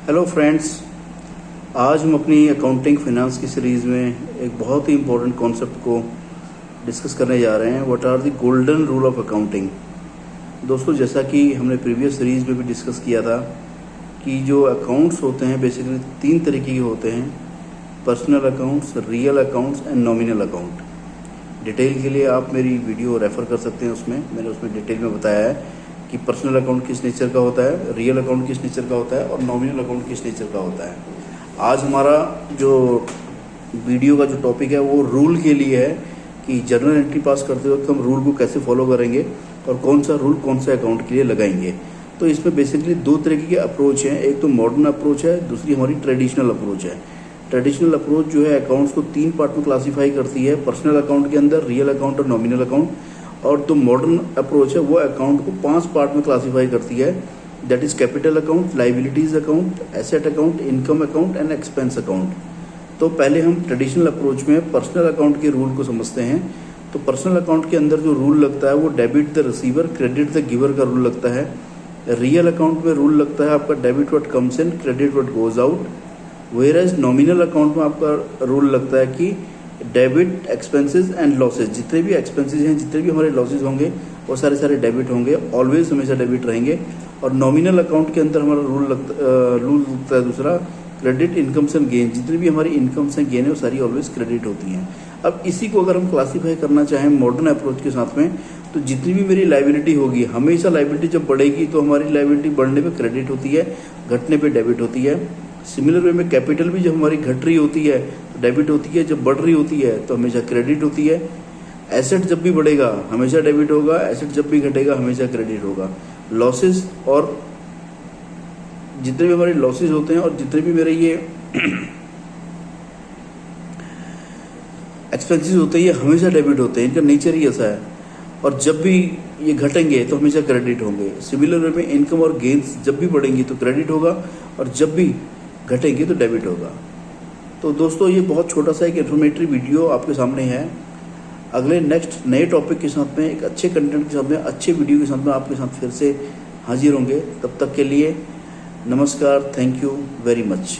Hello friends, आज हम अपनी अकाउंटिंग फाइनेंस की सीरीज़ में एक बहुत ही इम्पोर्टेंट कॉन्सेप्ट को डिस्कस करने जा रहे हैं। What are the golden rule of accounting. दोस्तों, जैसा कि हमने प्रीवियस सीरीज़ में भी डिस्कस किया था कि जो अकाउंट्स होते हैं बेसिकली 3 तरीके के होते हैं: personal accounts, real accounts and nominal account. Detail के लिए आप मेरी वीडियो रेफ़र कर सकते हैं। मैंने उसमें डिटेल में बताया है कि पर्सनल अकाउंट किस नेचर का होता है, रियल अकाउंट किस नेचर का होता है और नॉमिनल अकाउंट किस नेचर का होता है। आज हमारा जो वीडियो का जो टॉपिक है वो रूल के लिए है कि जर्नल एंट्री पास करते वक्त हम रूल को कैसे फॉलो करेंगे और कौन सा रूल कौन से अकाउंट के लिए लगाएंगे। तो इसमें बेसिकली 2 तरीके के अप्रोच हैं। एक तो मॉडर्न अप्रोच है, दूसरी हमारी ट्रेडिशनल अप्रोच है। ट्रेडिशनल अप्रोच जो है अकाउंट्स को 3 पार्ट में क्लासीफाई करती है: पर्सनल अकाउंट के अंदर, रियल अकाउंट और नॉमिनल अकाउंट। और जो मॉडर्न अप्रोच है वो अकाउंट को 5 पार्ट में क्लासीफाई करती है, that is capital account, liabilities account, asset account, income account and expense account. तो पहले हम ट्रेडिशनल अप्रोच में पर्सनल अकाउंट के रूल को समझते हैं। तो पर्सनल अकाउंट के अंदर जो रूल लगता है वो debit the receiver, credit the giver का रूल लगता है। रियल अकाउंट में रूल लगता है आपका debit what comes in, credit what goes out. Whereas nominal account में आपका रूल लगता है कि डेबिट एक्सपेंसेस एंड लॉसेज, जितने भी एक्सपेंसेस हैं, जितने भी हमारे लॉसेज होंगे वो सारे डेबिट होंगे, ऑलवेज हमेशा डेबिट रहेंगे। और नॉमिनल अकाउंट के अंदर हमारा रूल लगता है दूसरा, क्रेडिट इनकम्स एंड गेन, जितनी भी हमारी इनकम्स एंड गेन है वो सारी ऑलवेज क्रेडिट होती हैं। अब इसी को अगर हम क्लासीफाई करना चाहें मॉडर्न अप्रोच के साथ में, तो जितनी भी मेरी लाइबिलिटी होगी, हमेशा लाइबिलिटी जब बढ़ेगी तो हमारी लाइबिलिटी बढ़ने पे क्रेडिट होती है, घटने पे डेबिट होती है। सिमिलर वे में कैपिटल भी जब हमारी घट रही होती है तो डेबिट होती है, जब बढ़ रही होती है तो हमेशा क्रेडिट होती है। एसेट जब भी बढ़ेगा हमेशा डेबिट होगा, एसेट जब भी घटेगा हमेशा क्रेडिट होगा। लॉसेस और जितने भी हमारे लॉसेस होते हैं और जितने भी मेरे ये एक्सपेंसेस होते हैं ये हमेशा डेबिट होते हैं, इनका नेचर ही ऐसा है। और जब भी ये घटेंगे तो हमेशा क्रेडिट होंगे। सिमिलर वे में इनकम और गेन्स जब भी बढ़ेंगी तो क्रेडिट होगा और जब भी घटेंगे तो डेबिट होगा। तो दोस्तों, ये बहुत छोटा सा एक इन्फॉर्मेटिव वीडियो आपके सामने है। अगले नेक्स्ट नए टॉपिक के साथ में, एक अच्छे कंटेंट के साथ में, अच्छे वीडियो के साथ में आपके साथ फिर से हाजिर होंगे। तब तक के लिए नमस्कार, थैंक यू वेरी मच।